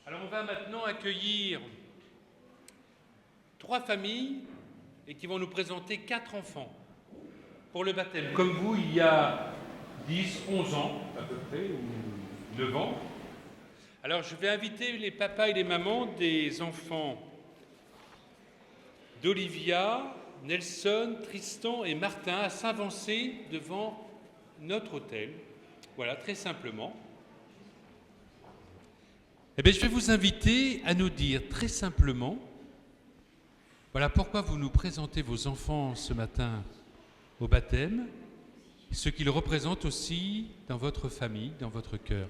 Alors on va maintenant accueillir 3 familles et qui vont nous présenter 4 enfants pour le baptême. Comme vous, il y a 10, 11 ans à peu près, ou 9 ans. Alors je vais inviter les papas et les mamans des enfants d'Olivia, Nelson, Tristan et Martin à s'avancer devant notre autel. Voilà, très simplement. Eh bien, je vais vous inviter à nous dire très simplement, voilà pourquoi vous nous présentez vos enfants ce matin au baptême, ce qu'ils représentent aussi dans votre famille, dans votre cœur.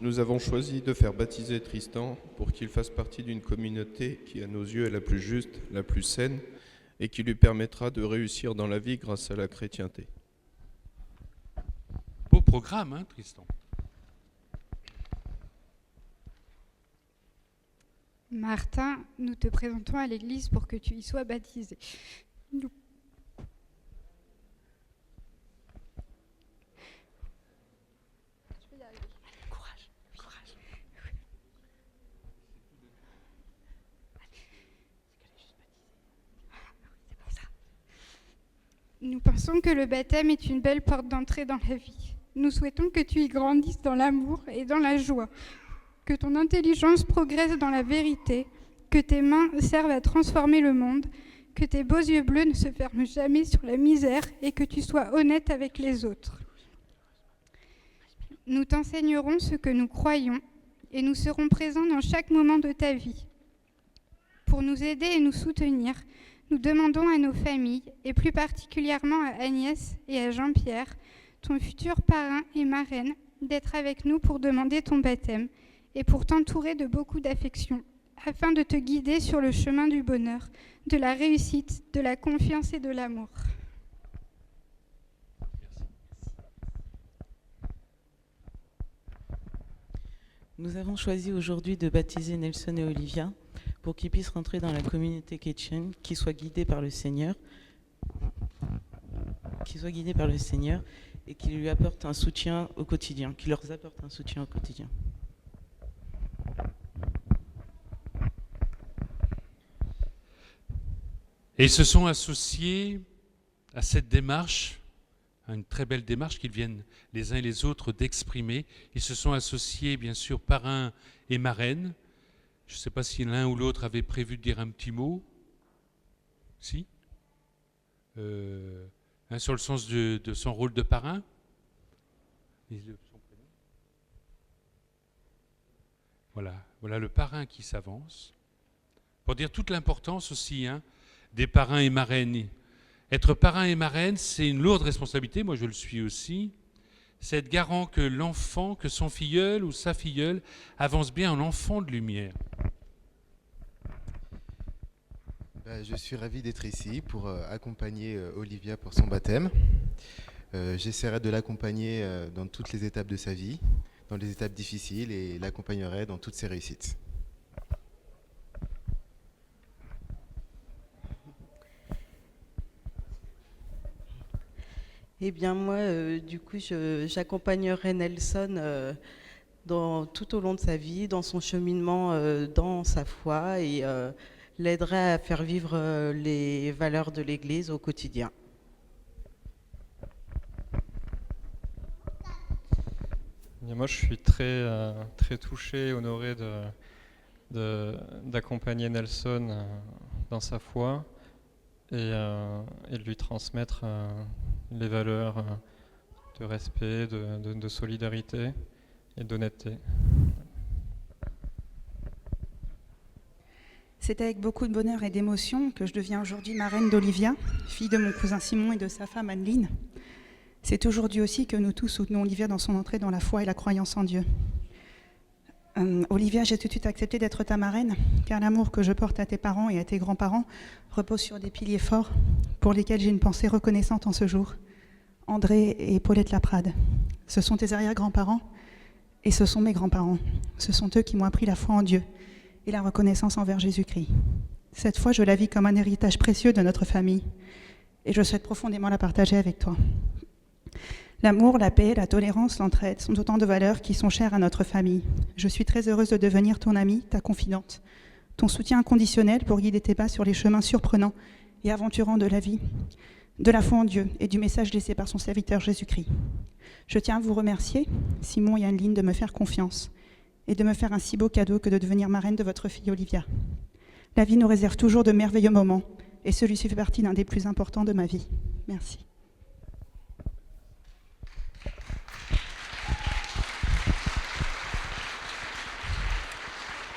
Nous avons choisi de faire baptiser Tristan pour qu'il fasse partie d'une communauté qui, à nos yeux, est la plus juste, la plus saine et qui lui permettra de réussir dans la vie grâce à la chrétienté. Beau programme, hein, Tristan? Martin, nous te présentons à l'église pour que tu y sois baptisé. Nous pensons que le baptême est une belle porte d'entrée dans la vie. Nous souhaitons que tu y grandisses dans l'amour et dans la joie, que ton intelligence progresse dans la vérité, que tes mains servent à transformer le monde, que tes beaux yeux bleus ne se ferment jamais sur la misère et que tu sois honnête avec les autres. Nous t'enseignerons ce que nous croyons et nous serons présents dans chaque moment de ta vie. Pour nous aider et nous soutenir, nous demandons à nos familles, et plus particulièrement à Agnès et à Jean-Pierre, ton futur parrain et marraine, d'être avec nous pour demander ton baptême et pour t'entourer de beaucoup d'affection, afin de te guider sur le chemin du bonheur, de la réussite, de la confiance et de l'amour. Nous avons choisi aujourd'hui de baptiser Nelson et Olivia pour qu'ils puissent rentrer dans la communauté chrétienne, qu'ils soient guidés par le Seigneur, et qu'ils lui apportent un soutien au quotidien, qu'ils leur apportent un soutien au quotidien. Et ils se sont associés à cette démarche, à une très belle démarche qu'ils viennent les uns et les autres d'exprimer. Ils se sont associés, bien sûr, parrain et marraine. Je ne sais pas si l'un ou l'autre avait prévu de dire un petit mot. Si sur le sens de son rôle de parrain. Voilà le parrain qui s'avance. Pour dire toute l'importance aussi des parrains et marraines. Être parrain et marraine, c'est une lourde responsabilité, moi je le suis aussi. C'est être garant que l'enfant, que son filleul ou sa filleule avance bien en enfant de lumière. Je suis ravi d'être ici pour accompagner Olivia pour son baptême. J'essaierai de l'accompagner dans toutes les étapes de sa vie, dans les étapes difficiles, et l'accompagnerai dans toutes ses réussites. Eh bien moi, du coup, j'accompagnerai Nelson tout au long de sa vie, dans son cheminement, dans sa foi, et l'aiderai à faire vivre les valeurs de l'Église au quotidien. Et moi, je suis très touché, honoré d'accompagner Nelson dans sa foi et de lui transmettre les valeurs de respect, de solidarité et d'honnêteté. C'est avec beaucoup de bonheur et d'émotion que je deviens aujourd'hui marraine d'Olivia, fille de mon cousin Simon et de sa femme Anneline. C'est aujourd'hui aussi que nous tous soutenons Olivia dans son entrée dans la foi et la croyance en Dieu. Olivia, j'ai tout de suite accepté d'être ta marraine, car l'amour que je porte à tes parents et à tes grands-parents repose sur des piliers forts pour lesquels j'ai une pensée reconnaissante en ce jour. André et Paulette Laprade, ce sont tes arrière-grands-parents et ce sont mes grands-parents. Ce sont eux qui m'ont appris la foi en Dieu et la reconnaissance envers Jésus-Christ. Cette foi, je la vis comme un héritage précieux de notre famille et je souhaite profondément la partager avec toi. L'amour, la paix, la tolérance, l'entraide sont autant de valeurs qui sont chères à notre famille. Je suis très heureuse de devenir ton amie, ta confidente, ton soutien inconditionnel pour guider tes pas sur les chemins surprenants et aventurants de la vie, de la foi en Dieu et du message laissé par son serviteur Jésus-Christ. Je tiens à vous remercier, Simon et Anneline, de me faire confiance et de me faire un si beau cadeau que de devenir marraine de votre fille Olivia. La vie nous réserve toujours de merveilleux moments et celui-ci fait partie d'un des plus importants de ma vie. Merci.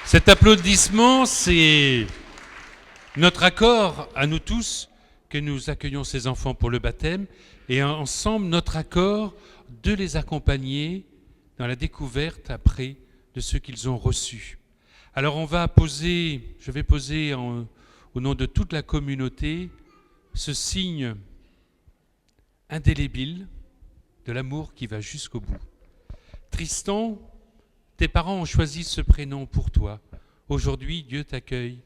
Cet applaudissement, c'est notre accord à nous tous que nous accueillons ces enfants pour le baptême et ensemble notre accord de les accompagner dans la découverte après de ce qu'ils ont reçu. Alors je vais poser au nom de toute la communauté ce signe indélébile de l'amour qui va jusqu'au bout. Tristan, tes parents ont choisi ce prénom pour toi. Aujourd'hui, Dieu t'accueille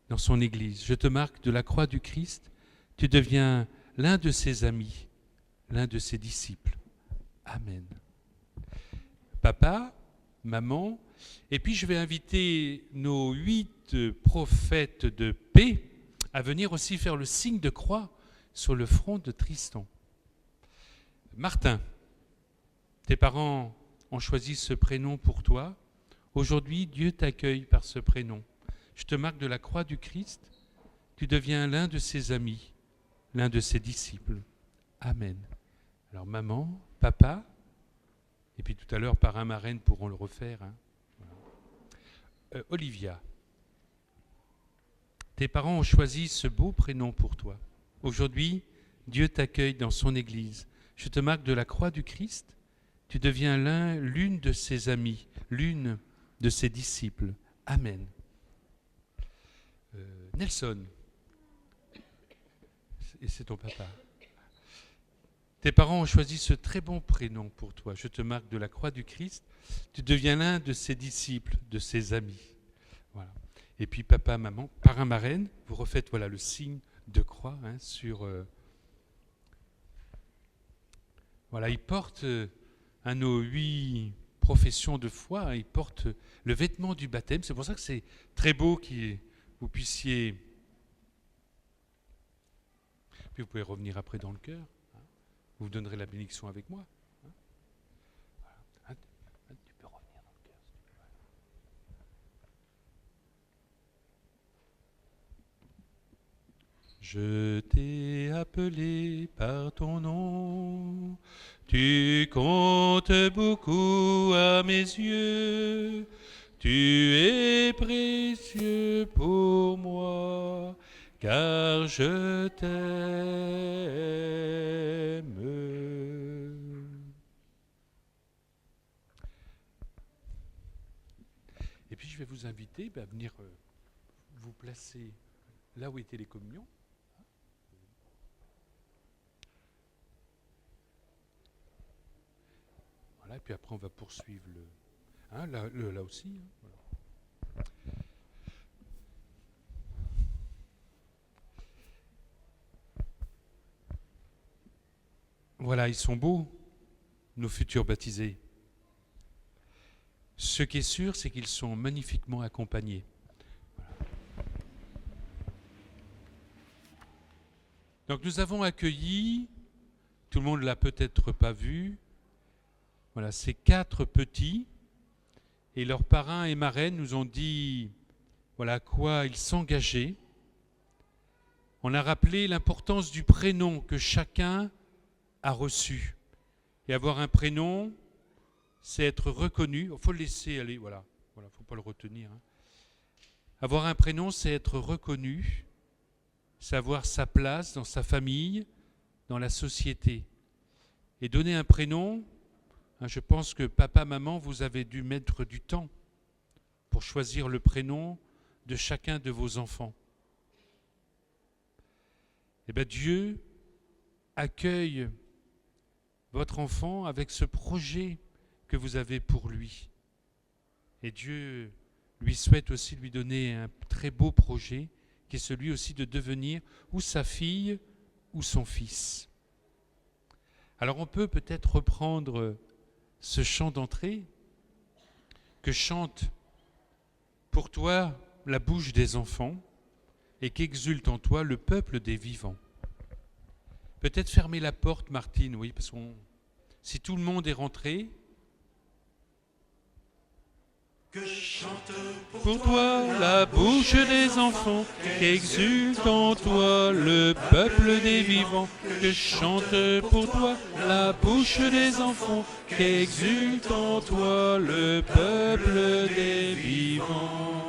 dans son Église. Je te marque de la croix du Christ. Tu deviens l'un de ses amis, l'un de ses disciples. Amen. Papa, maman, et puis je vais inviter nos 8 prophètes de paix à venir aussi faire le signe de croix sur le front de Tristan. Martin, tes parents ont choisi ce prénom pour toi. Aujourd'hui, Dieu t'accueille par ce prénom. Je te marque de la croix du Christ. Tu deviens l'un de ses amis, l'un de ses disciples. Amen. Alors maman, papa, et puis tout à l'heure parrain, marraine pourront le refaire. Voilà. Olivia, tes parents ont choisi ce beau prénom pour toi. Aujourd'hui, Dieu t'accueille dans son Église. Je te marque de la croix du Christ. Tu deviens l'une de ses amies, l'une de ses disciples. Amen. Nelson, et c'est ton papa. Tes parents ont choisi ce très bon prénom pour toi. Je te marque de la croix du Christ. Tu deviens l'un de ses disciples, de ses amis. Voilà. Et puis papa, maman, parrain, marraine, vous refaites voilà, le signe de croix sur... Voilà, ils portent... à nos 8 professions de foi, ils portent le vêtement du baptême. C'est pour ça que c'est très beau que vous puissiez... Puis vous pouvez revenir après dans le cœur. Vous donnerez la bénédiction avec moi. Voilà. Tu peux revenir dans le cœur si tu veux. Je t'ai appelé par ton nom. Tu comptes beaucoup à mes yeux, tu es précieux pour moi, car je t'aime. Et puis je vais vous inviter à venir vous placer là où étaient les communions. Et puis après, on va poursuivre là aussi. Voilà. Voilà, ils sont beaux, nos futurs baptisés. Ce qui est sûr, c'est qu'ils sont magnifiquement accompagnés. Voilà. Donc nous avons accueilli, tout le monde ne l'a peut-être pas vu, voilà, ces 4 petits, et leurs parrains et marraines nous ont dit voilà à quoi ils s'engageaient. On a rappelé l'importance du prénom que chacun a reçu. Et avoir un prénom, c'est être reconnu. Il faut le laisser aller, voilà, il ne faut pas le retenir. Avoir un prénom, c'est être reconnu, savoir sa place dans sa famille, dans la société. Et donner un prénom, je pense que papa, maman, vous avez dû mettre du temps pour choisir le prénom de chacun de vos enfants. Eh bien, Dieu accueille votre enfant avec ce projet que vous avez pour lui. Et Dieu lui souhaite aussi lui donner un très beau projet qui est celui aussi de devenir ou sa fille ou son fils. Alors on peut peut-être reprendre ce chant d'entrée que chante pour toi la bouche des enfants et qu'exulte en toi le peuple des vivants. Peut-être fermer la porte, Martine, oui, parce que si tout le monde est rentré. Que chante pour toi la bouche des enfants, qu'exulte en toi le peuple des vivants. Que chante pour toi la bouche des enfants, qu'exulte en toi le peuple des vivants.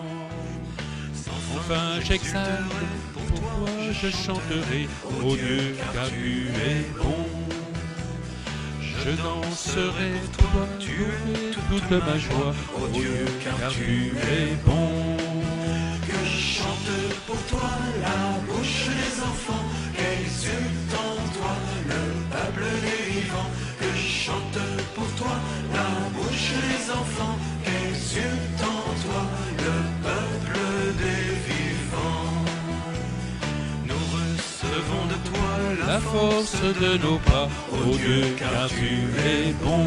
Enfin j'exalte, pour toi je chanterai, ô Dieu, car tu es bon. Je danserai, toi, tu es toute ma joie, ô Dieu, car tu es bon. Que chante pour toi la bouche des enfants, qu'exulte en toi le peuple des vivants. Que chante pour toi la bouche des enfants, qu'exulte en toi le peuple des vivants. Nous recevons de toi la force de nos pas, ô Dieu, car tu es bon.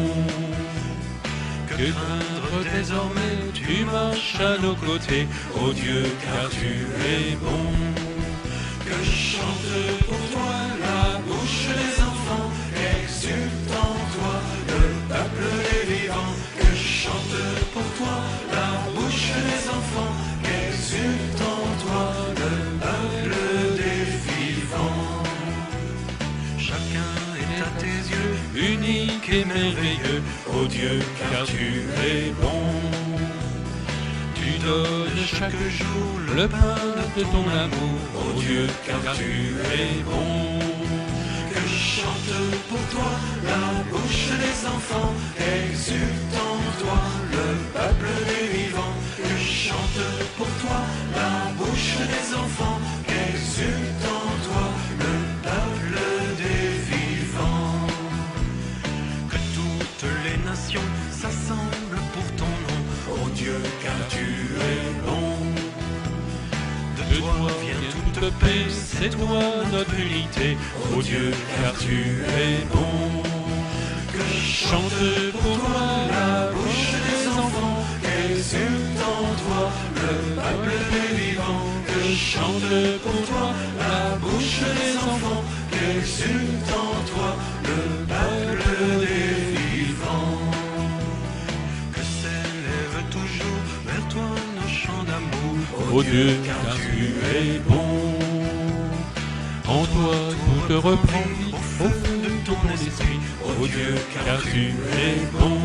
Que craindre désormais, tu marches à nos côtés, ô Dieu, car tu es bon. Que chante pour toi la bouche des enfants, qu'exulte en toi le peuple des vivants. Que chante pour toi la bouche des enfants, qu'exulte en toi le peuple des vivants. Chacun est à tes yeux, unique et merveilleux, ô Dieu, car tu es bon. Tu donnes chaque jour le pain de ton amour, ô Dieu, car tu es bon. Que chante pour toi la bouche des enfants, exulte en toi le peuple des vivants. Que chante pour toi la bouche des enfants, exulte en toi le peuple des vivants. Que toutes les nations s'assemblent pour ton nom, ô Dieu, car tu es bon. De toi vient toute paix, c'est toi notre unité, ô Dieu, car tu es bon. Que chante pour toi la bouche des enfants, exulte en toi le peuple des vivants. Que chante pour toi la bouche des enfants, exulte en toi le peuple des vivants. Que s'élève toujours vers toi nos chants d'amour, ô Dieu, car tu es bon. En toi tout te reprend, au fond de ton esprit, ô Dieu, car tu es bon.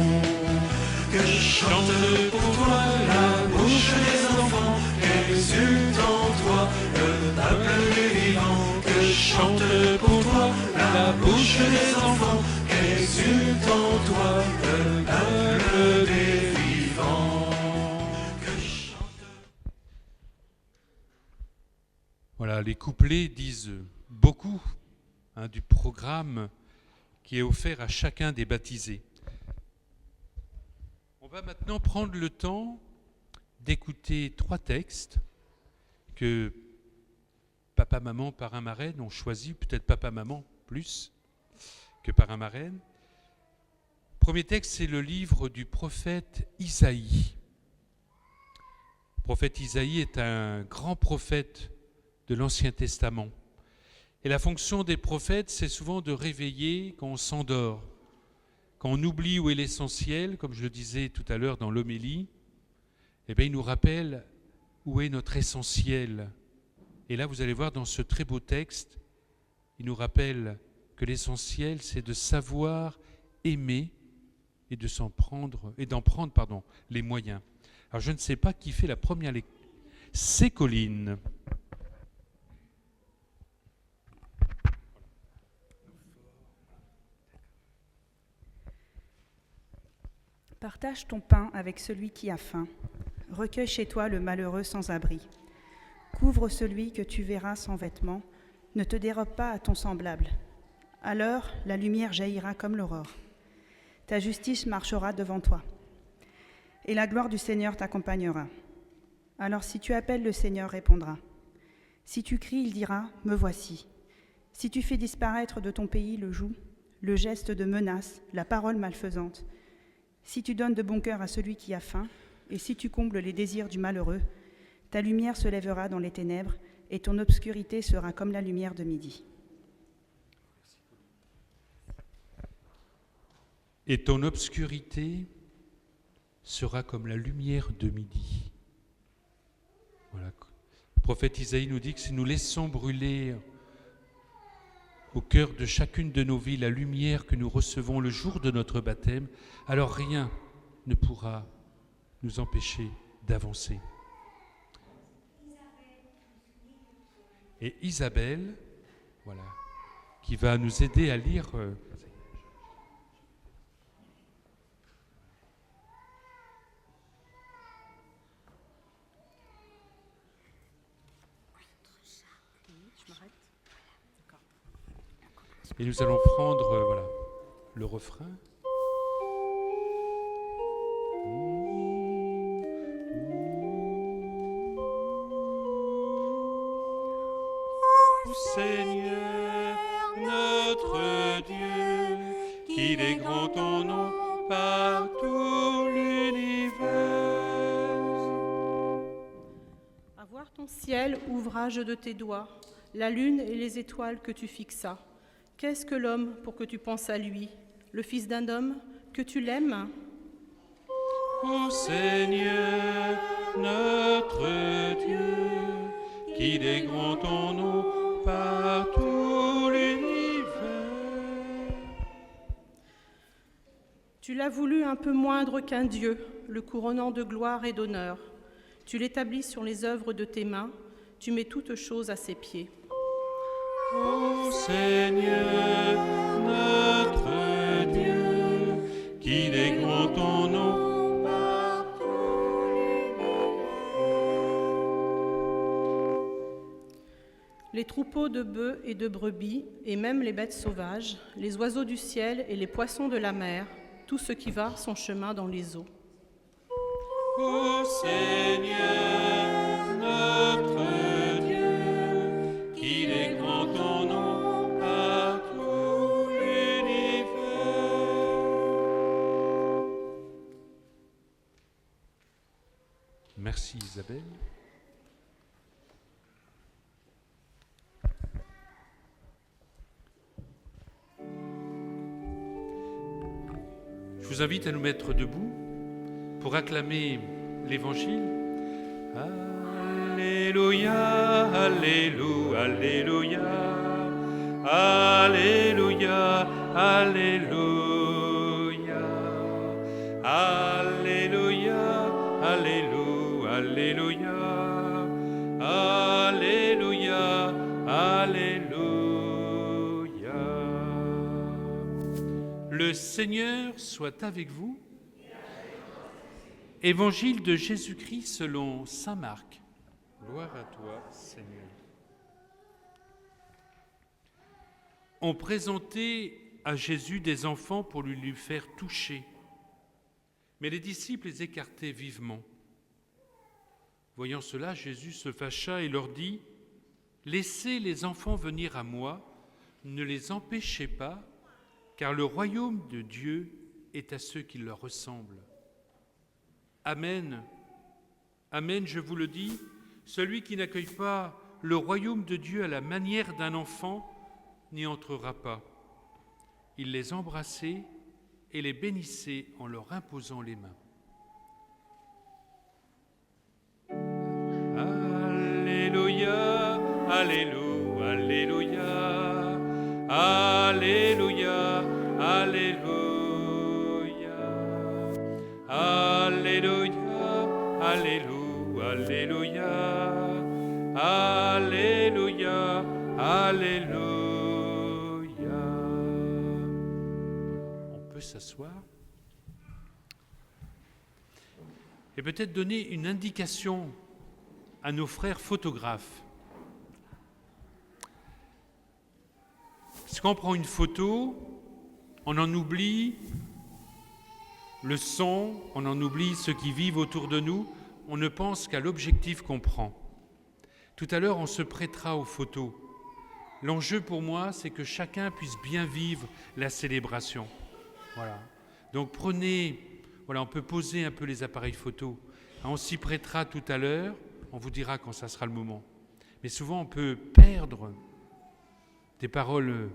Que chante pour toi la bouche des enfants, exulte en toi le peuple des vivants. Que chante pour toi la bouche des enfants, exulte en toi le peuple des vivants. Voilà, les couplets disent beaucoup du programme qui est offert à chacun des baptisés. On va maintenant prendre le temps d'écouter 3 textes que papa, maman, parrain, marraine ont choisi, peut-être papa, maman plus que parrain, marraine. Premier texte, c'est le livre du prophète Isaïe. Le prophète Isaïe est un grand prophète de l'Ancien Testament. Et la fonction des prophètes, c'est souvent de réveiller quand on s'endort, quand on oublie où est l'essentiel, comme je le disais tout à l'heure dans l'homélie. Eh bien, il nous rappelle où est notre essentiel. Et là, vous allez voir dans ce très beau texte, il nous rappelle que l'essentiel, c'est de savoir aimer et d'en prendre les moyens. Alors, je ne sais pas qui fait la première lecture. C'est Colline. Partage ton pain avec celui qui a faim. Recueille chez toi le malheureux sans abri. Couvre celui que tu verras sans vêtements. Ne te dérobe pas à ton semblable. Alors la lumière jaillira comme l'aurore. Ta justice marchera devant toi. Et la gloire du Seigneur t'accompagnera. Alors si tu appelles, le Seigneur répondra. Si tu cries, il dira « Me voici ». Si tu fais disparaître de ton pays le joug, le geste de menace, la parole malfaisante, si tu donnes de bon cœur à celui qui a faim, et si tu combles les désirs du malheureux, ta lumière se lèvera dans les ténèbres, et ton obscurité sera comme la lumière de midi. Et ton obscurité sera comme la lumière de midi. Voilà. Le prophète Isaïe nous dit que si nous laissons brûler au cœur de chacune de nos vies la lumière que nous recevons le jour de notre baptême, alors rien ne pourra nous empêcher d'avancer. Et Isabelle, voilà, qui va nous aider à lire. Et nous allons prendre voilà, le refrain. Ô Seigneur, notre Dieu, qu'il est grand ton nom par tout l'univers. À voir ton ciel, ouvrage de tes doigts, la lune et les étoiles que tu fixas. Qu'est-ce que l'homme pour que tu penses à lui, le fils d'un homme, que tu l'aimes? Ô Seigneur, notre Dieu, qu'il est grand ton nom par tout l'univers. Tu l'as voulu un peu moindre qu'un Dieu, le couronnant de gloire et d'honneur. Tu l'établis sur les œuvres de tes mains, tu mets toutes choses à ses pieds. Ô Seigneur, notre Dieu, qu'il est grand ton nom par tout l'univers. Les troupeaux de bœufs et de brebis, et même les bêtes sauvages, les oiseaux du ciel et les poissons de la mer, tout ce qui va son chemin dans les eaux. Ô Seigneur, notre Dieu, qu'il est grand ton nom par tout l'univers. Merci Isabelle. Je vous invite à nous mettre debout pour acclamer l'Évangile. Alléluia, Alléluia, Alléluia, Alléluia, Alléluia, Alléluia, Alléluia, Alléluia, Alléluia. Le Seigneur soit avec vous. Évangile de Jésus-Christ selon saint Marc. Gloire à toi, Seigneur. On présentait à Jésus des enfants pour lui faire toucher, mais les disciples les écartaient vivement. Voyant cela, Jésus se fâcha et leur dit : « Laissez les enfants venir à moi, ne les empêchez pas, car le royaume de Dieu est à ceux qui leur ressemblent. Amen, amen, je vous le dis, celui qui n'accueille pas le royaume de Dieu à la manière d'un enfant n'y entrera pas. » Il les embrassait et les bénissait en leur imposant les mains. Alléluia, Alléluia, Alléluia, Alléluia, Alléluia, Alléluia, Alléluia, Alléluia, Alléluia. On peut s'asseoir et peut-être donner une indication à nos frères photographes. Parce qu'on prend une photo, on en oublie le son, on en oublie ceux qui vivent autour de nous, on ne pense qu'à l'objectif qu'on prend. Tout à l'heure, on se prêtera aux photos. L'enjeu pour moi, c'est que chacun puisse bien vivre la célébration. Voilà. Donc prenez, voilà, on peut poser un peu les appareils photo. On s'y prêtera tout à l'heure, on vous dira quand ça sera le moment. Mais souvent, on peut perdre des paroles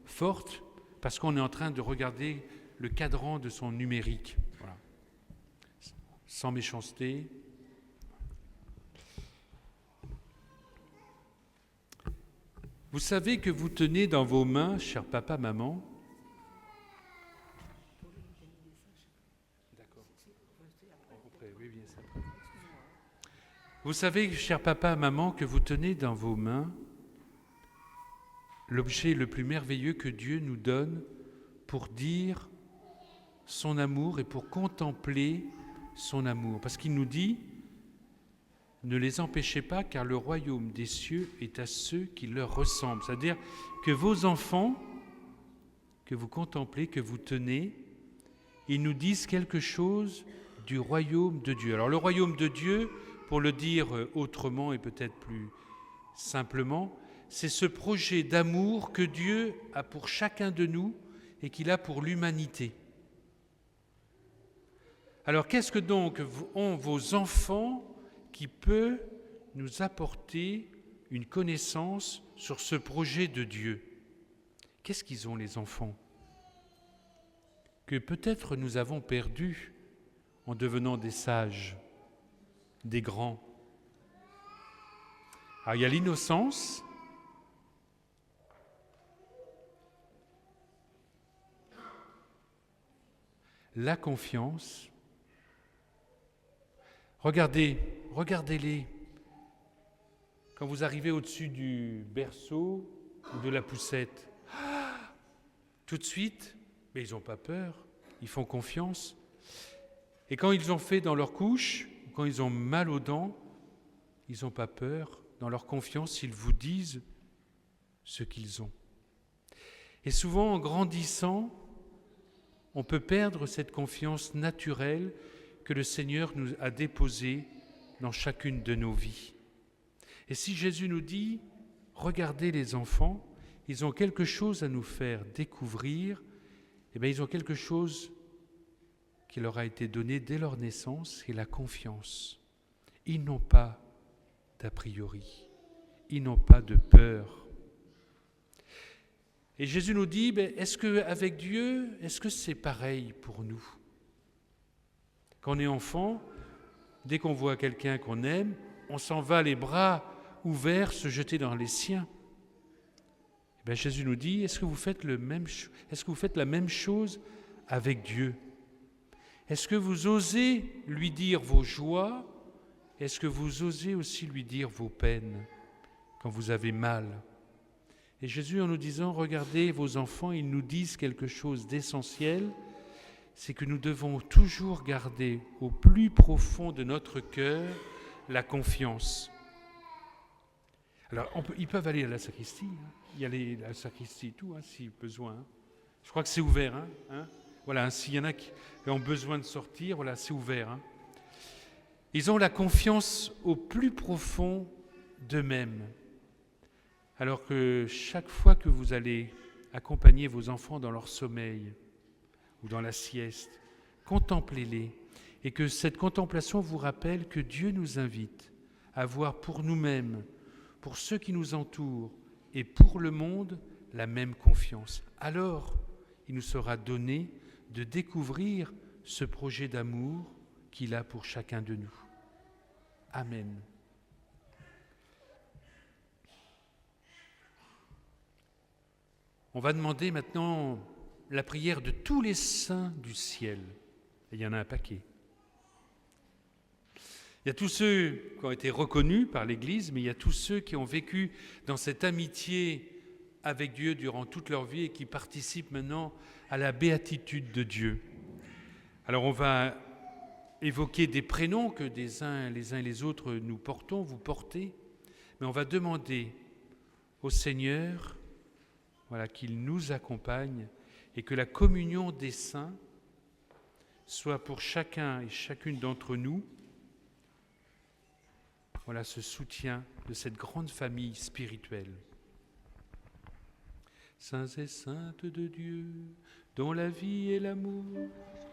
fortes parce qu'on est en train de regarder le cadran de son numérique. Voilà. Sans méchanceté. Vous savez que vous tenez dans vos mains, cher papa, maman, vous savez, cher papa, maman, que vous tenez dans vos mains l'objet le plus merveilleux que Dieu nous donne pour dire son amour et pour contempler son amour. Parce qu'il nous dit, ne les empêchez pas, car le royaume des cieux est à ceux qui leur ressemblent. C'est-à-dire que vos enfants, que vous contemplez, que vous tenez, ils nous disent quelque chose du royaume de Dieu. Alors le royaume de Dieu, pour le dire autrement et peut-être plus simplement, c'est ce projet d'amour que Dieu a pour chacun de nous et qu'il a pour l'humanité. Alors qu'est-ce que donc ont vos enfants qui peut nous apporter une connaissance sur ce projet de Dieu? Qu'est-ce qu'ils ont, les enfants, que peut-être nous avons perdu en devenant des sages, des grands? Alors il y a l'innocence, la confiance. Regardez-les. Quand vous arrivez au-dessus du berceau ou de la poussette, tout de suite, mais ils n'ont pas peur, ils font confiance. Et quand ils ont fait dans leur couche, quand ils ont mal aux dents, ils n'ont pas peur. Dans leur confiance, ils vous disent ce qu'ils ont. Et souvent, en grandissant, on peut perdre cette confiance naturelle que le Seigneur nous a déposée dans chacune de nos vies. Et si Jésus nous dit, regardez les enfants, ils ont quelque chose à nous faire découvrir, eh bien ils ont quelque chose qui leur a été donné dès leur naissance, c'est la confiance. Ils n'ont pas d'a priori, ils n'ont pas de peur. Et Jésus nous dit, est-ce qu'avec Dieu, est-ce que c'est pareil pour nous? Quand on est enfant, dès qu'on voit quelqu'un qu'on aime, on s'en va les bras ouverts se jeter dans les siens. Jésus nous dit, est-ce que vous faites la même chose avec Dieu? Est-ce que vous osez lui dire vos joies? Est-ce que vous osez aussi lui dire vos peines quand vous avez mal? Et Jésus, en nous disant, regardez vos enfants, ils nous disent quelque chose d'essentiel, c'est que nous devons toujours garder au plus profond de notre cœur la confiance. Alors, ils peuvent aller à la sacristie, il y a la sacristie et tout, si besoin. Je crois que c'est ouvert. Voilà, s'il y en a qui ont besoin de sortir, voilà, c'est ouvert. Ils ont la confiance au plus profond d'eux-mêmes. Alors que chaque fois que vous allez accompagner vos enfants dans leur sommeil ou dans la sieste, contemplez-les et que cette contemplation vous rappelle que Dieu nous invite à voir pour nous-mêmes, pour ceux qui nous entourent et pour le monde la même confiance. Alors, il nous sera donné de découvrir ce projet d'amour qu'il a pour chacun de nous. Amen. On va demander maintenant la prière de tous les saints du ciel. Et il y en a un paquet. Il y a tous ceux qui ont été reconnus par l'Église, mais il y a tous ceux qui ont vécu dans cette amitié avec Dieu durant toute leur vie et qui participent maintenant à la béatitude de Dieu. Alors on va évoquer des prénoms que les uns et les autres nous portons, vous portez, mais on va demander au Seigneur qu'il nous accompagne et que la communion des saints soit pour chacun et chacune d'entre nous voilà, ce soutien de cette grande famille spirituelle. Saints et saintes de Dieu, dont la vie et l'amour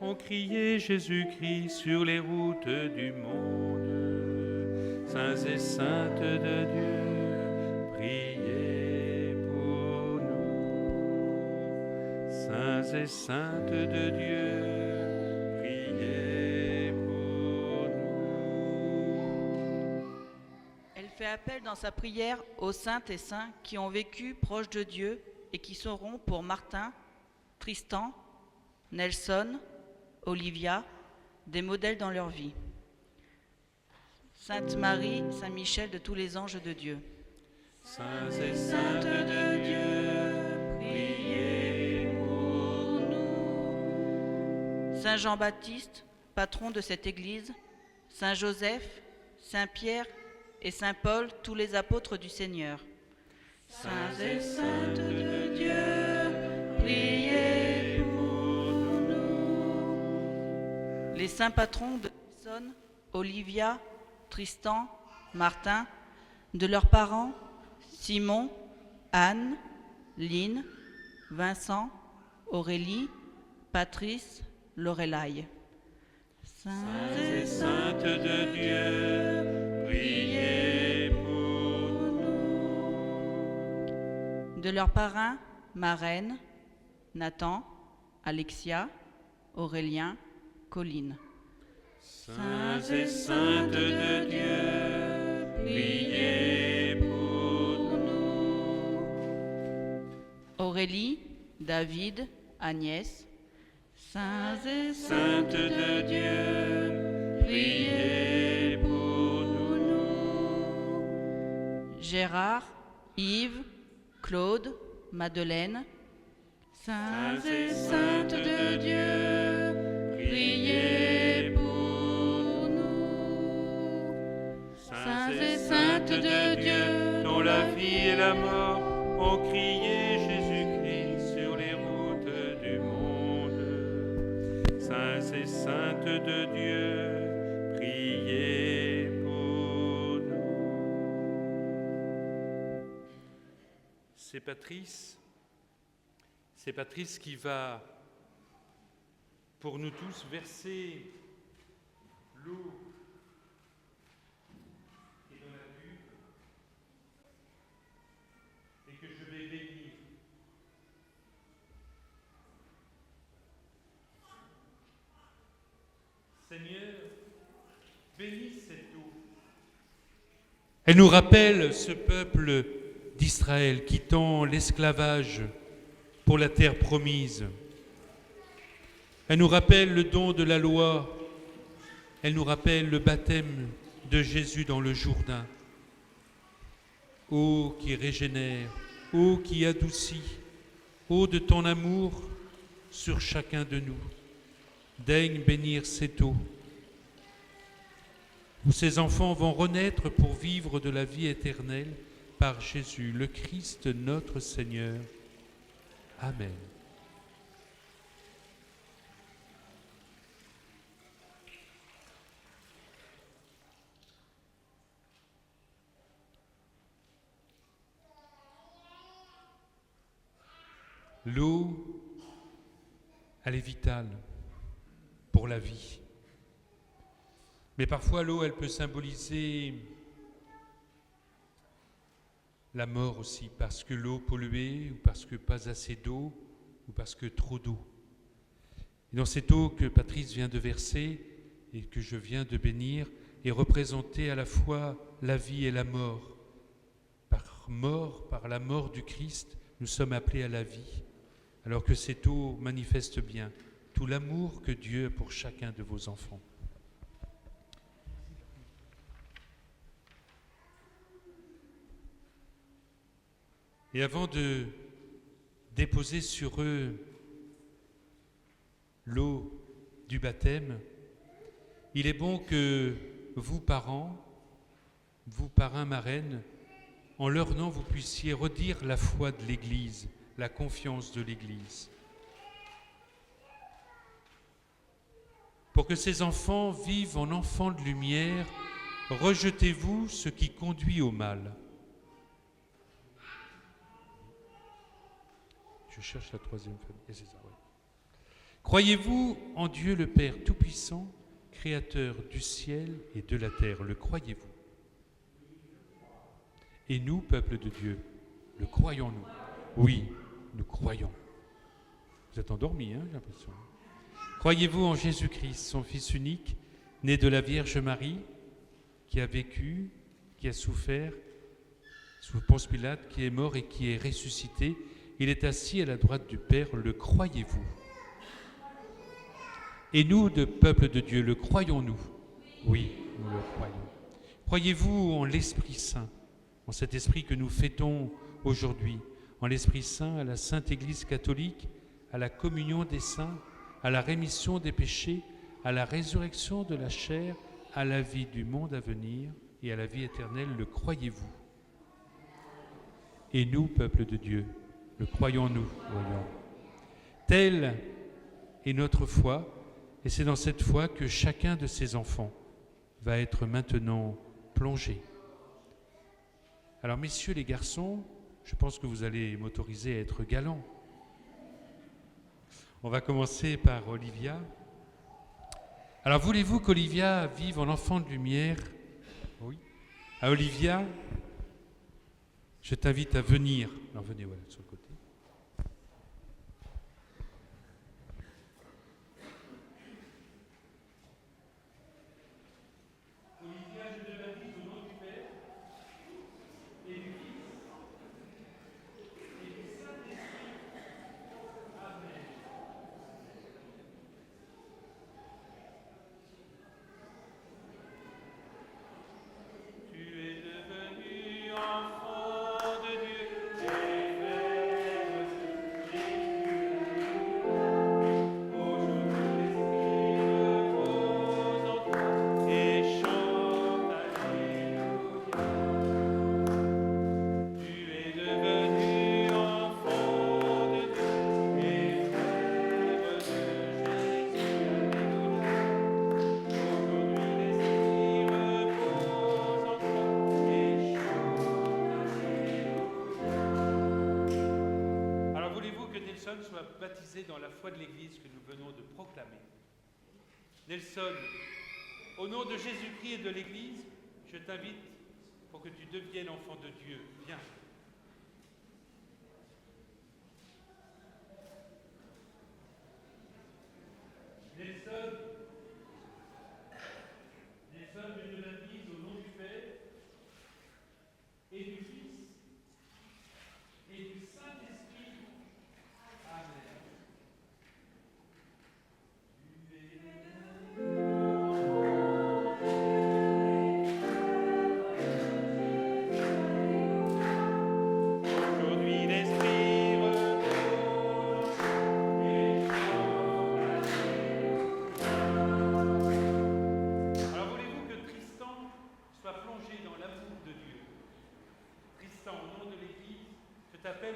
ont crié Jésus-Christ sur les routes du monde. Saints et saintes de Dieu, priez pour nous. Saints et saintes de Dieu, priez pour nous. Elle fait appel dans sa prière aux saintes et saints qui ont vécu proches de Dieu et qui seront pour Martin, Tristan, Nelson, Olivia, des modèles dans leur vie. Sainte Marie, Saint Michel de tous les anges de Dieu. Saints et saintes de Dieu, priez pour nous. Saint Jean-Baptiste, patron de cette Église, Saint Joseph, Saint Pierre et Saint Paul, tous les apôtres du Seigneur. Saints et saintes de Dieu, priez pour nous. Les saints patrons de Nelson, Olivia, Tristan, Martin, de leurs parents, Simon, Anne, Lynn, Vincent, Aurélie, Patrice, Lorelai. Saints et saintes de Dieu, priez pour nous. De leurs parrains, Marraine, Nathan, Alexia, Aurélien, Colline. Saints et saintes de Dieu, priez pour nous. Aurélie, David, Agnès. Saints et Saintes de Dieu, priez pour nous. Gérard, Yves, Claude, Madeleine. Saints et saintes de Dieu, priez pour nous. Saints et saintes de Dieu, dont la vie et la mort ont crié Jésus-Christ sur les routes du monde. Saints et saintes de Dieu, priez pour nous. C'est Patrice qui va, pour nous tous, verser l'eau qui est dans la cuve et que je vais bénir. Seigneur, bénis cette eau. Elle nous rappelle ce peuple d'Israël quittant l'esclavage pour la terre promise. Elle nous rappelle le don de la loi. Elle nous rappelle le baptême de Jésus dans le Jourdain. Eau qui régénère, eau qui adoucit, eau de ton amour sur chacun de nous. Daigne bénir cette eau, où ces enfants vont renaître pour vivre de la vie éternelle par Jésus, le Christ notre Seigneur. Amen. L'eau, elle est vitale pour la vie. Mais parfois, l'eau, elle peut symboliser la mort aussi, parce que l'eau polluée, ou parce que pas assez d'eau, ou parce que trop d'eau. Et dans cette eau que Patrice vient de verser et que je viens de bénir, est représentée à la fois la vie et la mort. Par la mort du Christ, nous sommes appelés à la vie, alors que cette eau manifeste bien tout l'amour que Dieu a pour chacun de vos enfants. Et avant de déposer sur eux l'eau du baptême, il est bon que vous, parrains, marraines, en leur nom, vous puissiez redire la foi de l'Église, la confiance de l'Église. Pour que ces enfants vivent en enfants de lumière rejetez-vous ce qui conduit au mal. Je cherche la troisième famille. Et c'est ça, ouais. Croyez-vous en Dieu le Père Tout-Puissant, Créateur du ciel et de la terre? Le croyez-vous? Et nous, peuple de Dieu, le croyons-nous? Oui, nous croyons. Vous êtes endormis, hein, j'ai l'impression. Croyez-vous en Jésus-Christ, son Fils unique, né de la Vierge Marie, qui a vécu, qui a souffert sous Ponce Pilate, qui est mort et qui est ressuscité? Il est assis à la droite du Père, le croyez-vous? Et nous, de peuple de Dieu, le croyons-nous? Oui, nous le croyons. Croyez-vous en l'Esprit Saint, en cet Esprit que nous fêtons aujourd'hui, en l'Esprit Saint, à la Sainte Église catholique, à la communion des saints, à la rémission des péchés, à la résurrection de la chair, à la vie du monde à venir et à la vie éternelle? Le croyez-vous? Et nous, peuple de Dieu, le croyons-nous? Voyons. Telle est notre foi, et c'est dans cette foi que chacun de ces enfants va être maintenant plongé. Alors, messieurs les garçons, je pense que vous allez m'autoriser à être galant. On va commencer par Olivia. Alors, voulez-vous qu'Olivia vive en enfant de lumière? Oui. À Olivia, je t'invite à venir. Alors, venez, voilà, sur le côté. Soit baptisé dans la foi de l'Église que nous venons de proclamer. Nelson, au nom de Jésus-Christ et de l'Église, je t'invite pour que tu deviennes enfant de Dieu. Viens. Nelson, je te baptise au nom du Père et du Fils et du Saint-Esprit. Amen.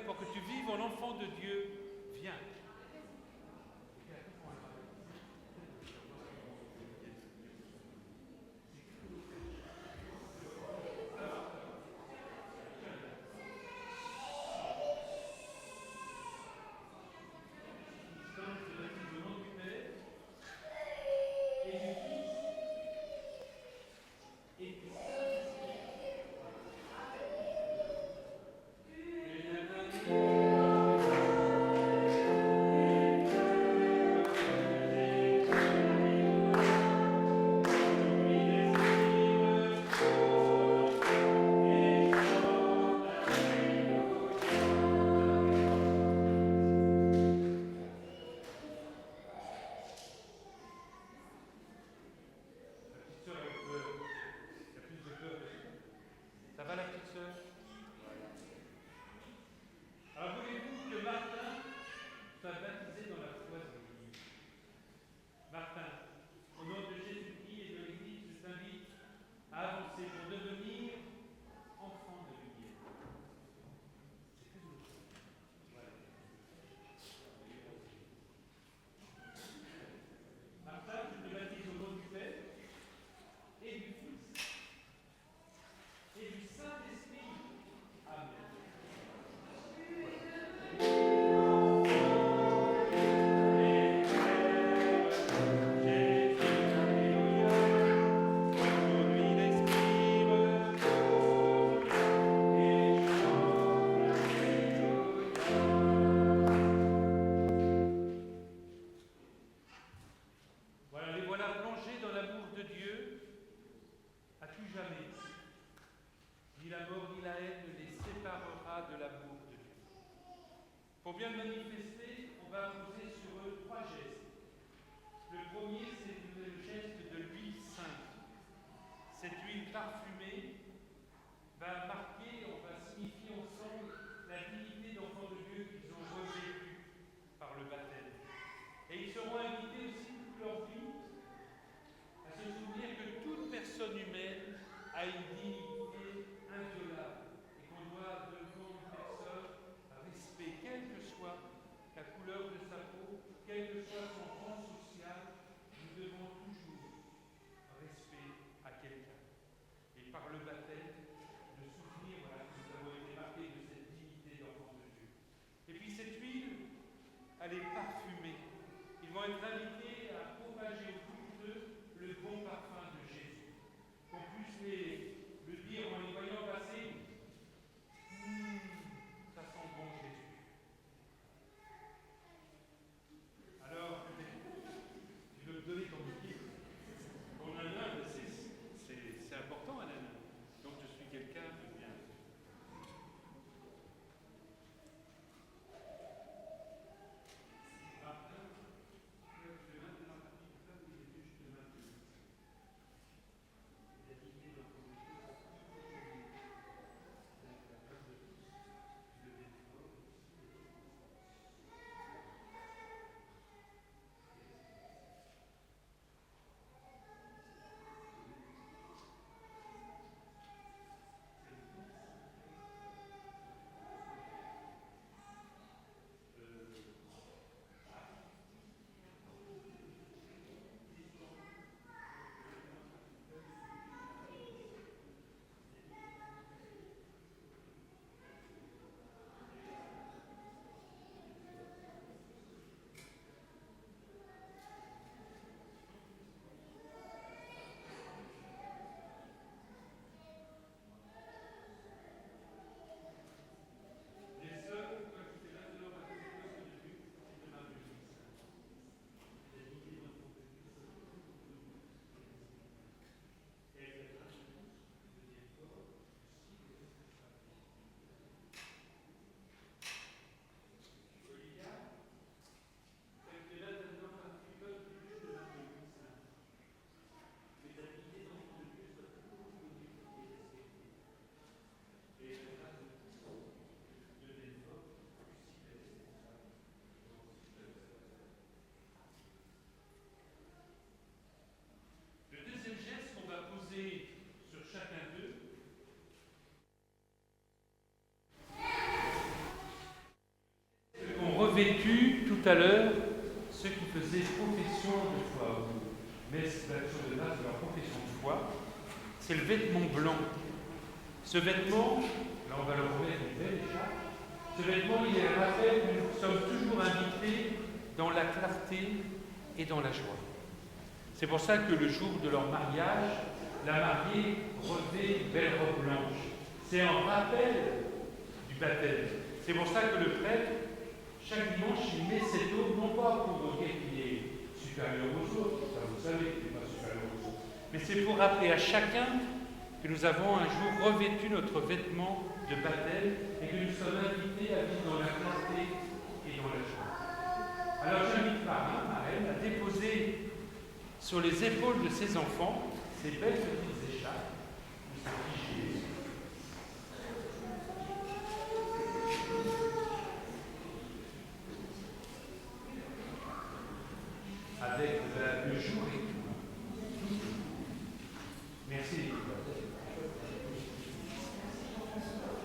Pour que tu vives en enfant de Dieu, viens. témoignera de l'amour de Dieu. Pour bien le manifester, on va poser sur eux 3 gestes. Le premier, c'est le geste de l'huile sainte. Cette huile parfumée va marquer, on va signifier ensemble la dignité d'enfants de Dieu qu'ils ont revêtue par le baptême. Et ils seront invités aussi toute leur vie à se souvenir que toute personne humaine a une dignité inviolable et qu'on doit devant une personne respect, quelle que soit la couleur de sa peau, quel que soit son rang social, nous devons toujours respect à quelqu'un. Et par le baptême, de souvenir que nous avons été marqués de cette dignité d'enfant de Dieu. Et puis cette huile, elle est parfumée. Ils vont être invités à propager autour d'eux le bon parfum de Jésus. Qu'on puisse le dire en les voyant passer, ça sent bon Jésus. Alors, tu veux me donner ton guide. Pour un nain, c'est important un nain. Donc je suis quelqu'un de bien. Sur chacun d'eux, ce qu'ont revêtu tout à l'heure ceux qui faisaient profession de foi, mais l'action de grâce de leur profession de foi, c'est le vêtement blanc. Ce vêtement, là on va le remettre une belle écharpe, ce vêtement il est rappel que nous sommes toujours invités dans la clarté et dans la joie. C'est pour ça que le jour de leur mariage, la mariée revêt une belle robe blanche. C'est un rappel du baptême. C'est pour ça que le prêtre, chaque dimanche, il met cette eau, non pas pour dire qu'il est supérieur aux autres, ça vous savez qu'il n'est pas supérieur aux autres, mais c'est pour rappeler à chacun que nous avons un jour revêtu notre vêtement de baptême et que nous sommes invités à vivre dans la clarté et dans la joie. Alors j'invite parrain, marraine, à déposer sur les épaules de ses enfants ces belles petites écharpes ou ces petits gilets. Avec le jour et tout. Merci.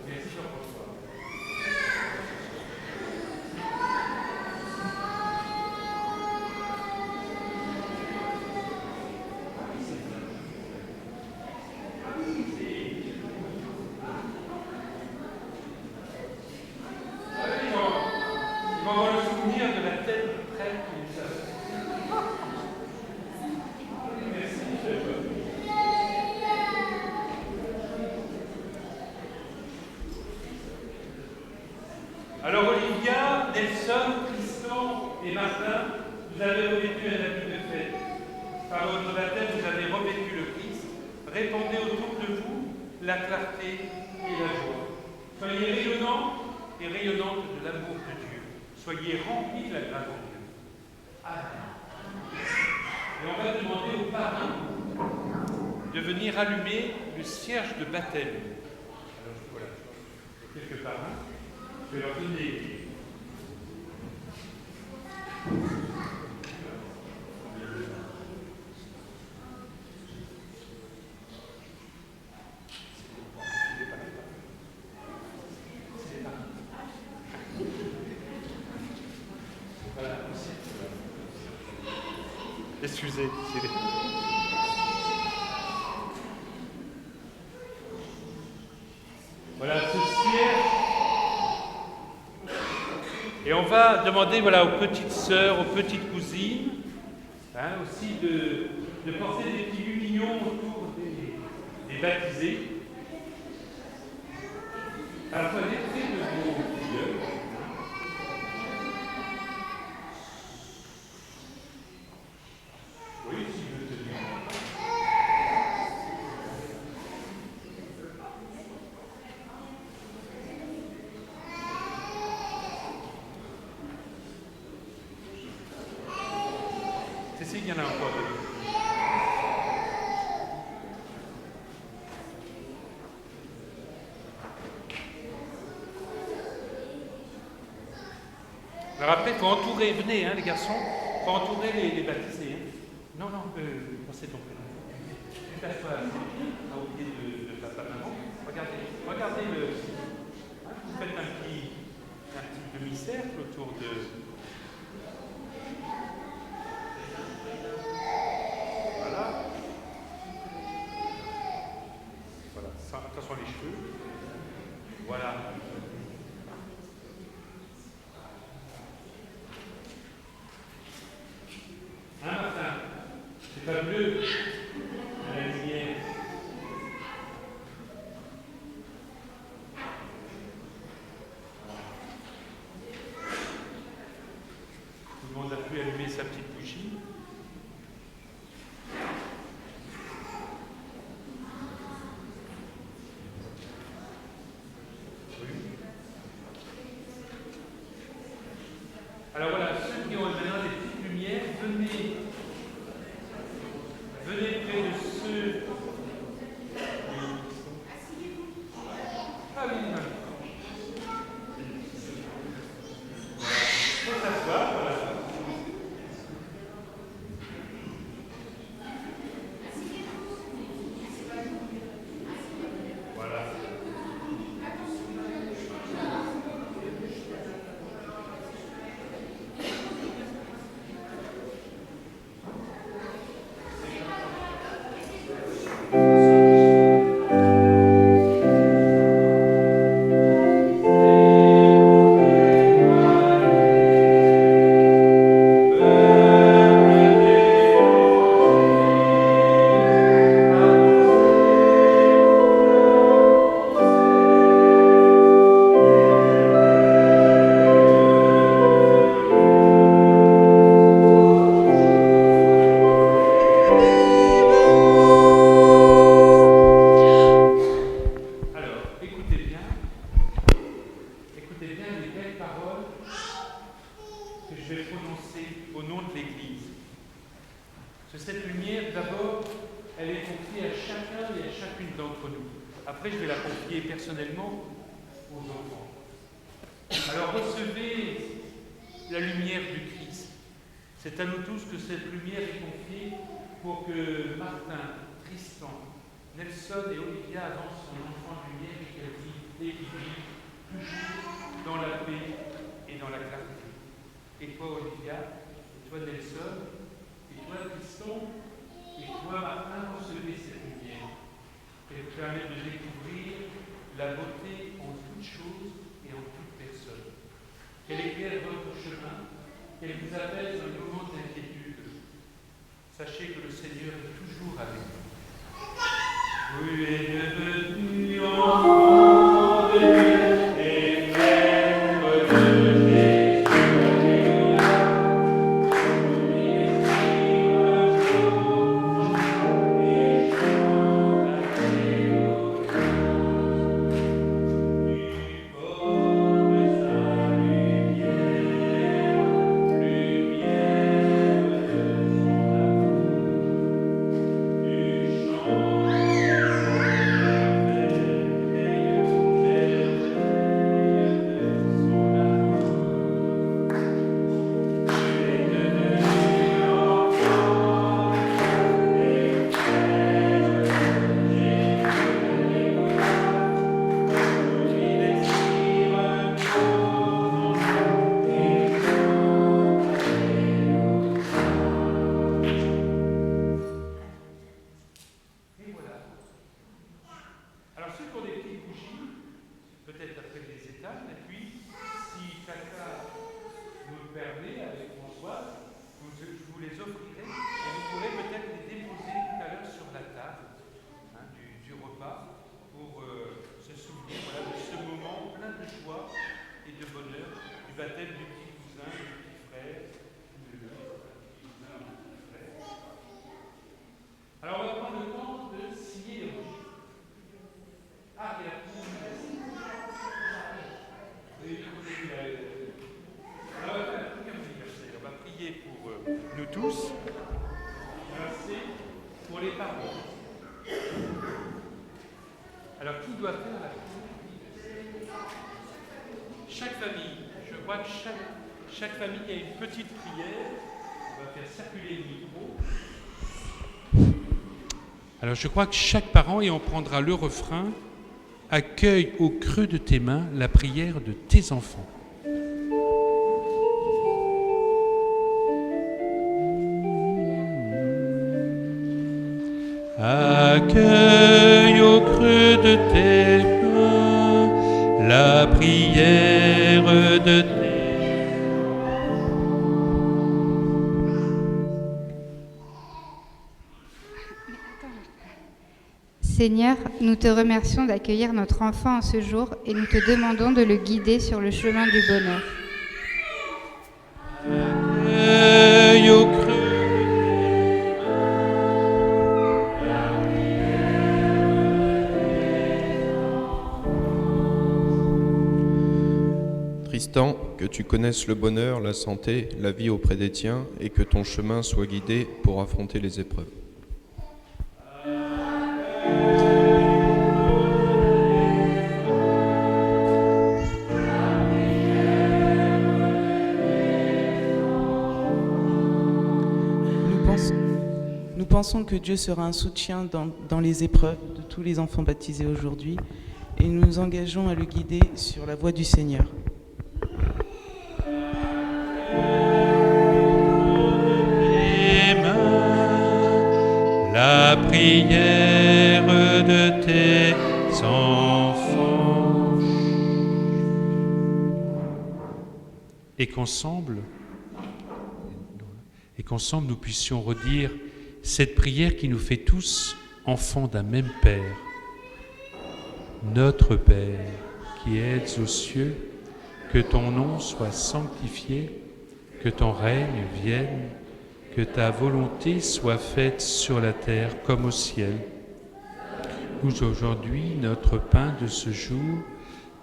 Merci Jean-François. On va avoir le souvenir de la tête du prêtre qui nous a fait. Merci. Alors Olivia, Nelson, Tristan et Martin, vous avez revêtu un habit de fête. Par votre baptême, vous avez revêtu le Christ. Répandez autour de vous la clarté et la joie. Soyez rayonnants soyez remplis de la grâce de Dieu. Amen. Et on va demander aux parrains de venir allumer le cierge de baptême. Alors voilà, il y a quelques parrains, je vais leur donner les clés. Excusez. Voilà ce cierge. Et on va demander voilà, aux petites sœurs, aux petites cousines, aussi de porter des petits lumignons autour des baptisés. À la fois les traits de vos yeux. Oui, si je veux tenir. C'est il y en a encore deux. Alors après, il faut entourer, venez les garçons, il faut entourer les baptisés. Non, pensez ton prénom. Tu t'assois au pied de papa, maman. Regardez le. Vous faites un petit demi-cercle autour de. Voilà. Voilà, attention les cheveux. Voilà. Martin, c'est pas bleu, à la lumière. Tout le monde a pu allumer sa petite bougie. Oui. Alors voilà, ceux qui ont maintenant des petites lumières, venez près de ceux. Ah oui, non. Faut s'asseoir, voilà. Voilà. Après, je vais la confier personnellement aux enfants. Alors, recevez la lumière du Christ. C'est à nous tous que cette lumière est confiée pour que Martin, Tristan, Nelson et Olivia avancent son enfant de lumière et qu'ils vivent toujours dans la paix et dans la clarté. Et toi, Olivia, et toi, Nelson, et toi, Tristan, et toi, Martin, recevez cette lumière. Elle vous permet de découvrir la beauté en toutes choses et en toute personne. Qu'elle éclaire votre chemin, qu'elle vous appelle dans les moments d'inquiétude. Sachez que le Seigneur est toujours avec vous. Tu es devenu enfant de Dieu et frère de Jésus. Alléluia. doit faire chaque famille. Je crois que chaque famille a une petite prière. On va faire circuler le micro. Alors je crois que chaque parent, et on prendra le refrain, accueille au creux de tes mains la prière de tes enfants. Accueille au creux de tes mains la prière de tes Seigneur, nous te remercions d'accueillir notre enfant en ce jour et nous te demandons de le guider sur le chemin du bonheur. Accueille au creux. Tristan, que tu connaisses le bonheur, la santé, la vie auprès des tiens et que ton chemin soit guidé pour affronter les épreuves. Nous pensons que Dieu sera un soutien dans les épreuves de tous les enfants baptisés aujourd'hui et nous nous engageons à le guider sur la voie du Seigneur. La prière de tes enfants. Et qu'ensemble nous puissions redire cette prière qui nous fait tous enfants d'un même Père. Notre Père, qui êtes aux cieux, que ton nom soit sanctifié, que ton règne vienne, que ta volonté soit faite sur la terre comme au ciel. Nous aujourd'hui notre pain de ce jour,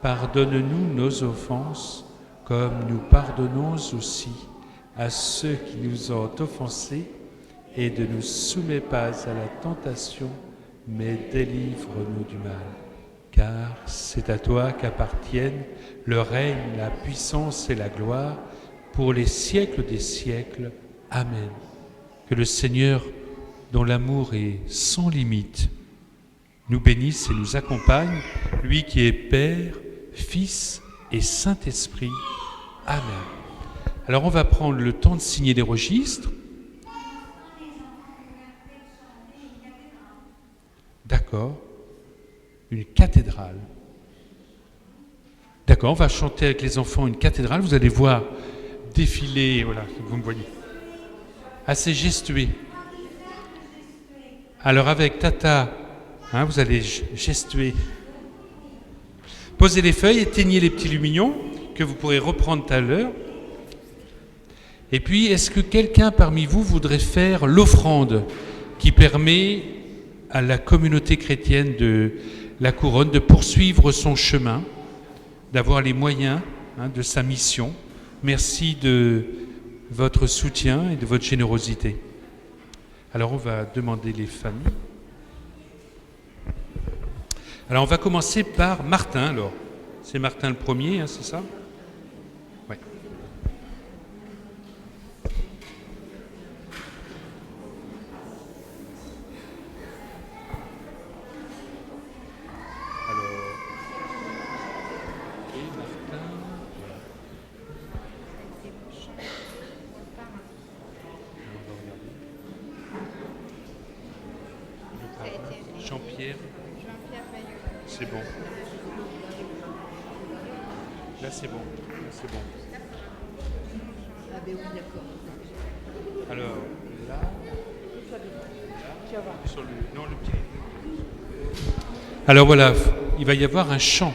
pardonne-nous nos offenses, comme nous pardonnons aussi à ceux qui nous ont offensés, et ne nous soumets pas à la tentation, mais délivre-nous du mal. Car c'est à toi qu'appartiennent le règne, la puissance et la gloire, pour les siècles des siècles. Amen. Que le Seigneur, dont l'amour est sans limite, nous bénisse et nous accompagne, lui qui est Père, Fils et Saint-Esprit. Amen. Alors on va prendre le temps de signer les registres. D'accord. Une cathédrale. D'accord, on va chanter avec les enfants une cathédrale. Vous allez voir défiler, voilà, vous me voyez. Assez gestué. Alors avec Tata, vous allez gestuer. Posez les feuilles, éteignez les petits lumignons que vous pourrez reprendre tout à l'heure. Et puis, est-ce que quelqu'un parmi vous voudrait faire l'offrande qui permet à la communauté chrétienne de la Couronne de poursuivre son chemin, d'avoir les moyens de sa mission? Merci de votre soutien et de votre générosité. Alors, on va demander les familles. Alors, on va commencer par Martin, alors. C'est Martin le premier, c'est ça? Oui. Jean-Pierre. C'est bon. Là, c'est bon. Là, c'est bon. Ah ben oui, d'accord. Alors, là, sur le petit. Alors voilà, il va y avoir un chant.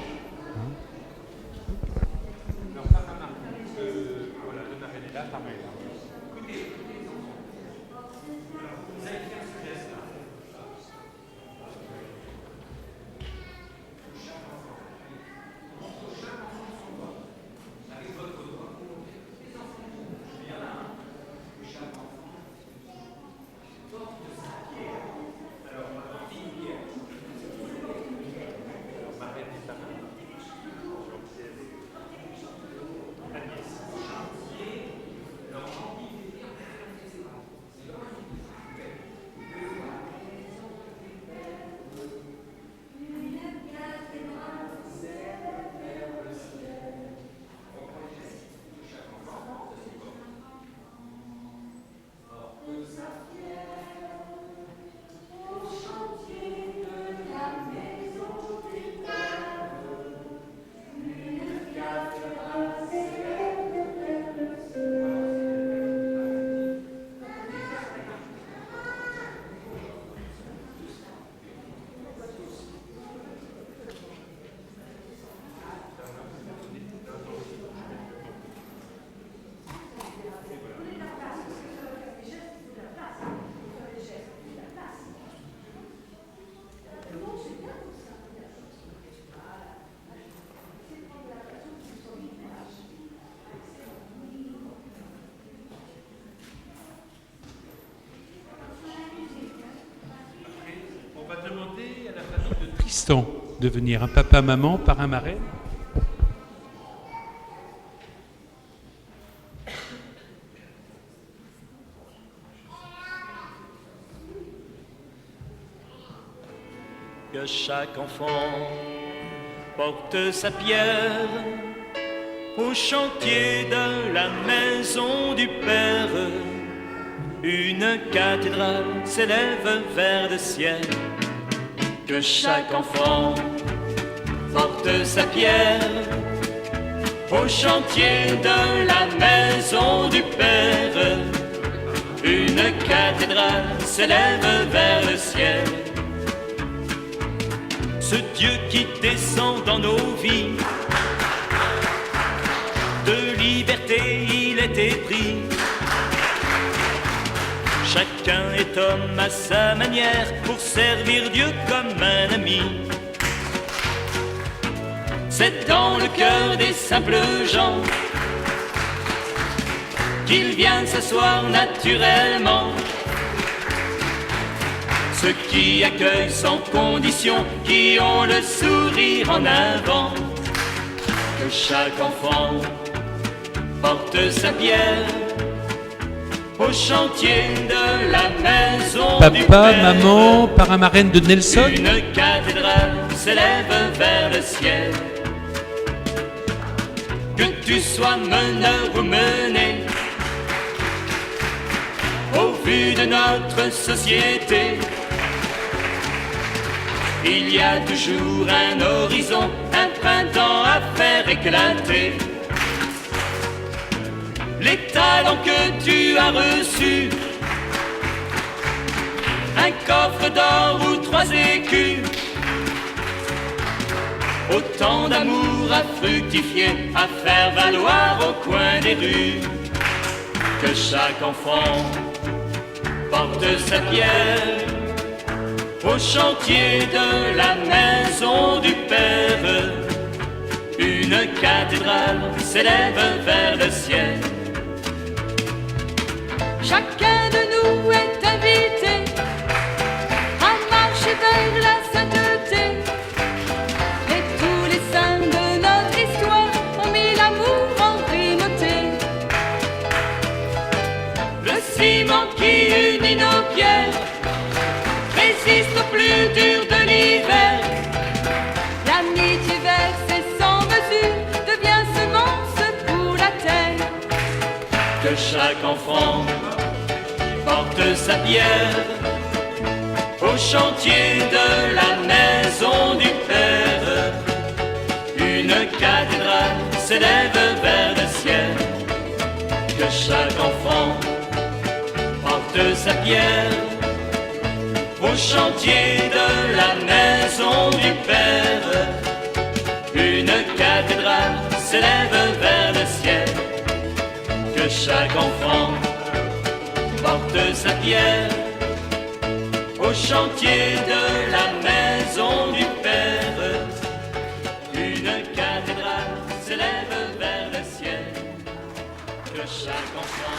Tristan devenir un papa-maman, parrain-marraine? Que chaque enfant porte sa pierre au chantier de la maison du Père. Une cathédrale s'élève vers le ciel. Que chaque enfant porte sa pierre au chantier de la maison du Père. Une cathédrale s'élève vers le ciel. Ce Dieu qui descend dans nos vies, de liberté il est épris. Chacun est homme à sa manière pour servir Dieu comme un ami. C'est dans le cœur des simples gens qu'il vient s'asseoir naturellement. Ceux qui accueillent sans condition, qui ont le sourire en avant. Que chaque enfant porte sa pierre au chantier de la maison du Père. Papa, maman, parrain-marraine de Nelson. Une cathédrale s'élève vers le ciel. Que tu sois meneur ou mené, au vu de notre société, il y a toujours un horizon, un printemps à faire éclater. Les talents que tu as reçus, un coffre d'or ou 3 écus, autant d'amour à fructifier, à faire valoir au coin des rues. Que chaque enfant porte sa pierre au chantier de la maison du Père. Une cathédrale s'élève vers le ciel. Chacun de nous est invité à marcher vers la sainteté. Et tous les saints de notre histoire ont mis l'amour en primauté. Le ciment qui unit nos pierres résiste au plus dur de l'hiver. L'amitié versée sans mesure devient semence pour la terre. Que chaque enfant porte sa pierre au chantier de la maison du Père. Une cathédrale s'élève vers le ciel. Que chaque enfant porte sa pierre au chantier de la maison du Père. Une cathédrale s'élève vers le ciel. Que chaque enfant porte sa pierre au chantier de la maison du Père. Une cathédrale s'élève vers le ciel. Que chaque enfant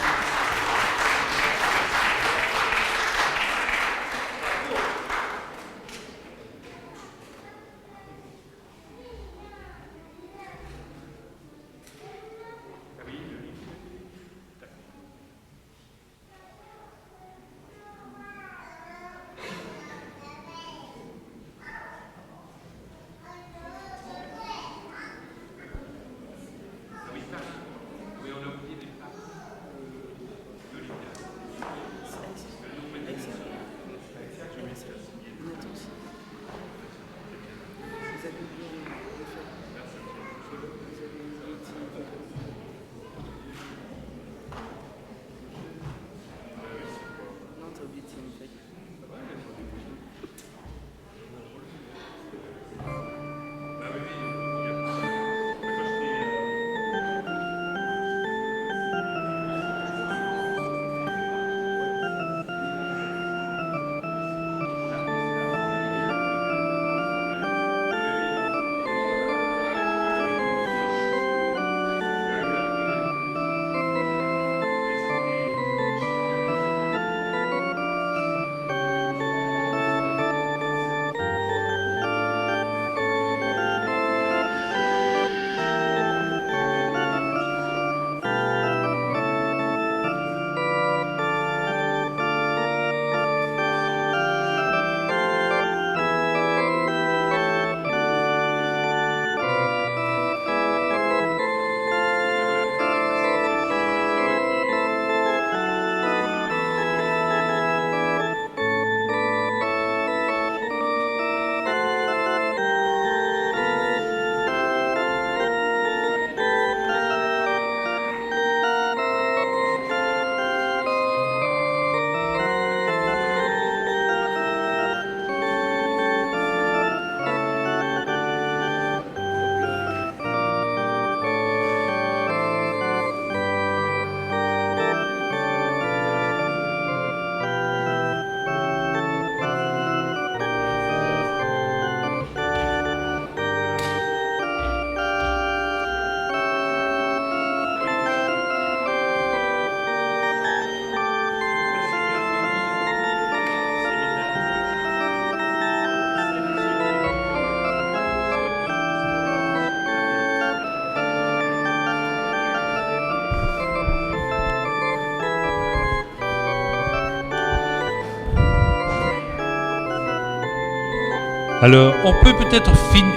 Alors, on peut peut-être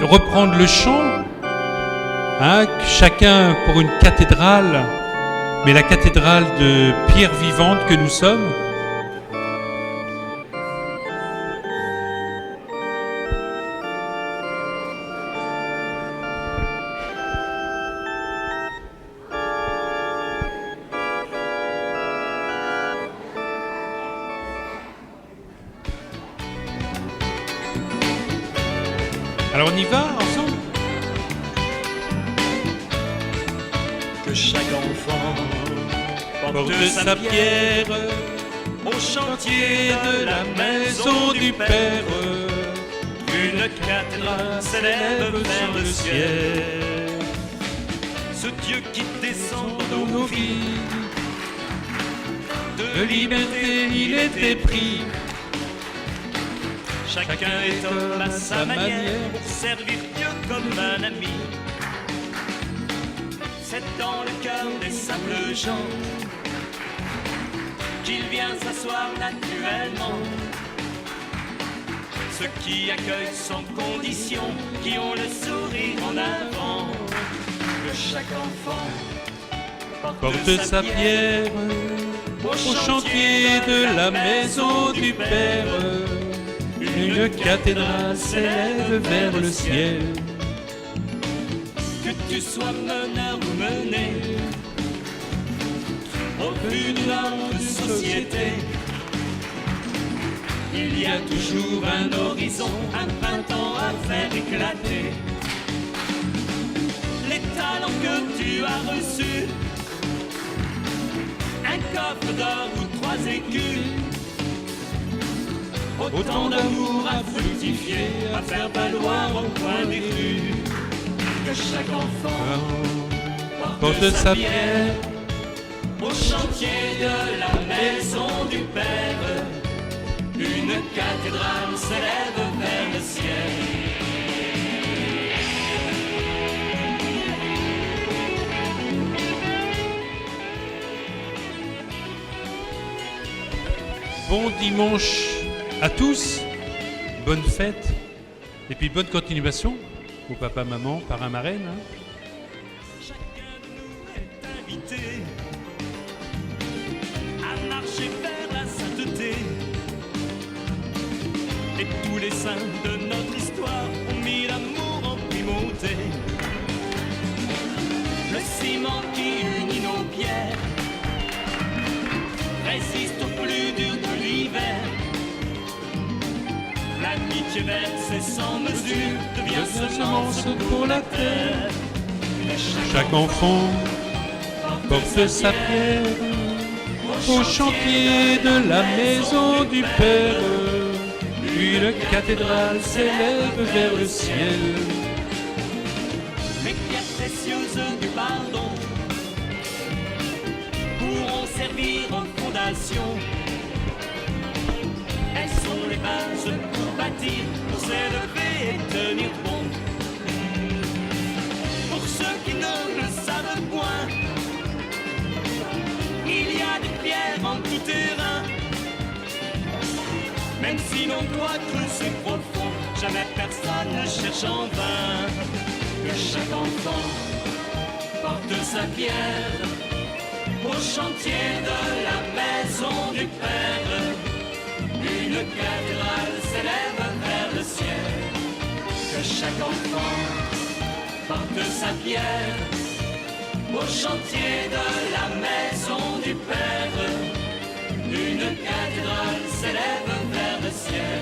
reprendre le chant, hein, chacun pour une cathédrale, mais la cathédrale de pierre vivante que nous sommes. Alors on y va ensemble? Que chaque enfant Porte sa pierre au chantier de la maison du Père. Une cathédrale s'élève vers le ciel. Ce Dieu qui descend dans nos vies, de liberté il est épris. Chacun est homme à sa manière pour servir Dieu comme un ami. C'est dans le cœur des simples gens qu'il vient s'asseoir naturellement. Ceux qui accueillent sans condition, qui ont le sourire en avant. Que chaque enfant porte sa pierre au chantier de la maison du Père. Une cathédrale s'élève vers le ciel. Que tu sois meneur ou mené, au but de notre société, il y a toujours un horizon, un printemps à faire éclater. Les talents que tu as reçus, un coffre d'or ou 3 écus, autant d'amour à fructifier, à faire valoir au coin des rues. Que chaque enfant porte sa pierre au chantier de la maison du Père. Une cathédrale s'élève vers le ciel. Bon dimanche à tous, bonne fête et puis bonne continuation au papa, maman, parrain, marraine. Hein. Chacun de nous est invité à marcher vers la sainteté. Et tous les saints de notre histoire ont mis l'amour en primauté. Le ciment qui unit nos pierres résiste au plus dur de l'hiver. L'amitié versée sans mesure devient semence pour la terre. Chaque enfant porte sa pierre au chantier de la maison du Père. Une cathédrale s'élève vers le ciel. Les pierres précieuses du pardon pourront servir en fondation. Elles sont les bases pour bâtir, pour s'élever et tenir bon. Pour ceux qui ne le savent point, il y a des pierres en tout terrain. Même si l'on doit creuser profond, jamais personne ne cherche en vain. Que chaque enfant porte sa pierre au chantier de la maison du Père. Une cathédrale s'élève vers le ciel. Que chaque enfant porte sa pierre au chantier de la maison du Père. Une cathédrale s'élève vers le ciel.